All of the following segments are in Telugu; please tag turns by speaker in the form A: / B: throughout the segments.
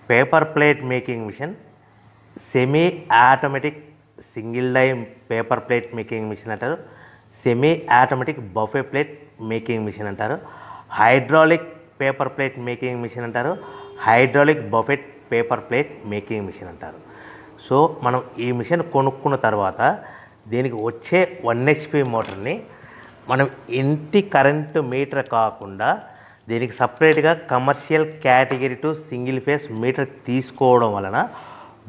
A: Paper plate making machine, semi automatic single die paper plate making machine అంటారు, semi automatic buffet plate making machine అంటారు, hydraulic paper plate making machine అంటారు, hydraulic buffet paper plate making machine అంటారు. సో మనం ఈ మిషన్ కొనుక్కున్న తర్వాత దీనికి వచ్చే 1 HP మోటార్ని మనం ఇంటి కరెంటు మీటర్ కాకుండా దీనికి సపరేట్గా commercial category to single phase metre తీసుకోవడం వలన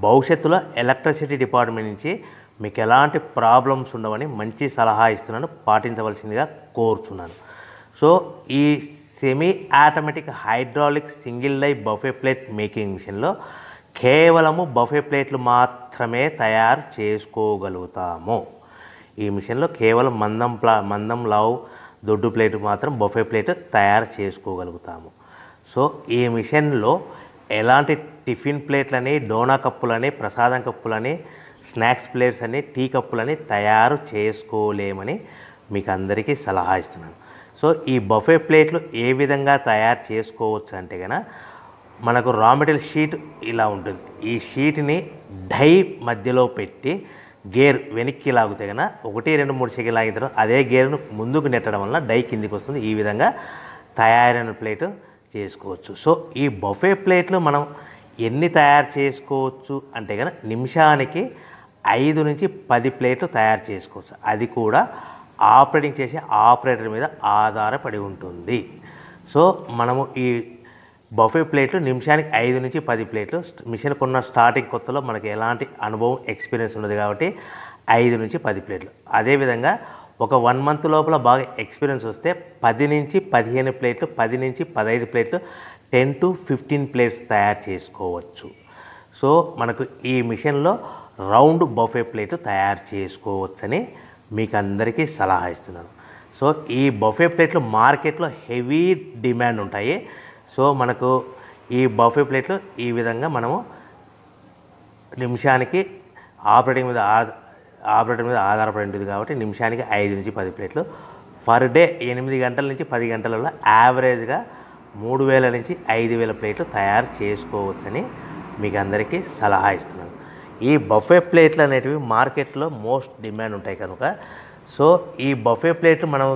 A: భవిష్యత్తులో ఎలక్ట్రిసిటీ డిపార్ట్మెంట్ నుంచి మీకు ఎలాంటి ప్రాబ్లమ్స్ ఉండవని మంచి సలహా ఇస్తున్నాను, పాటించవలసిందిగా కోరుతున్నాను. సో ఈ semi automatic hydraulic single die buffet plate making మిషన్లో కేవలము బఫే ప్లేట్లు మాత్రమే తయారు చేసుకోగలుగుతాము. ఈ మిషన్లో కేవలం మందం లావు దొడ్డు ప్లేట్ మాత్రం బఫే ప్లేట్ తయారు చేసుకోగలుగుతాము. సో ఈ మిషన్లో ఎలాంటి టిఫిన్ ప్లేట్లని, డోనా కప్పులని, ప్రసాదం కప్పులని, స్నాక్స్ ప్లేట్స్ అని, టీ కప్పులని తయారు చేసుకోలేమని మీకు అందరికీ సలహా ఇస్తున్నాను. సో ఈ బఫే ప్లేట్లు ఏ విధంగా తయారు చేసుకోవచ్చు అంటే కనుక మనకు రా మెటీరియల్ షీట్ ఇలా ఉంటుంది. ఈ షీట్ని డై మధ్యలో పెట్టి గేర్ వెనక్కి లాగితే కనుక 1, 2, 3 సెకండ్లు లాగిన తర్వాత అదే గేర్ను ముందుకు నెట్టడం వలన డై కిందికి వస్తుంది. ఈ విధంగా తయారైన ప్లేట్ చేసుకోవచ్చు. సో ఈ బఫే ప్లేట్లు మనం ఎన్ని తయారు చేసుకోవచ్చు అంటే కనుక నిమిషానికి 5 నుంచి 10 ప్లేట్లు తయారు చేసుకోవచ్చు. అది కూడా ఆపరేటింగ్ చేసే ఆపరేటర్ మీద ఆధారపడి ఉంటుంది. సో మనము ఈ బఫే ప్లేట్లు నిమిషానికి 5 నుంచి 10 ప్లేట్లు, మిషన్ కొన్న స్టార్టింగ్ కొత్తలో మనకి ఎలాంటి అనుభవం ఎక్స్పీరియన్స్ ఉండదు కాబట్టి 5 నుంచి 10 ప్లేట్లు. అదేవిధంగా ఒక 1 మంత్ లోపల బాగా ఎక్స్పీరియన్స్ వస్తే 10 నుంచి 15 ప్లేట్లు, 10 నుంచి 15 ప్లేట్లు, 10 to 15 ప్లేట్స్ తయారు చేసుకోవచ్చు. సో మనకు ఈ మిషన్లో రౌండ్ బఫే ప్లేట్ తయారు చేసుకోవచ్చని మీకు అందరికీ సలహా ఇస్తున్నాను. సో ఈ బఫే ప్లేట్లు మార్కెట్లో హెవీ డిమాండ్ ఉంటాయి. సో మనకు ఈ బఫే ప్లేట్లు ఈ విధంగా మనము నిమిషానికి ఆపరేటర్ మీద ఆధారపడి ఉంటుంది కాబట్టి నిమిషానికి 5 నుంచి 10 ప్లేట్లు పర్ డే 8 గంటల నుంచి 10 గంటలలో యావరేజ్గా 3000 నుంచి 5000 ప్లేట్లు తయారు చేసుకోవచ్చని మీకు అందరికీ సలహా ఇస్తున్నాను. ఈ బఫే ప్లేట్లు అనేటివి మార్కెట్లో మోస్ట్ డిమాండ్ ఉంటాయి కనుక సో ఈ బఫే ప్లేట్లు మనం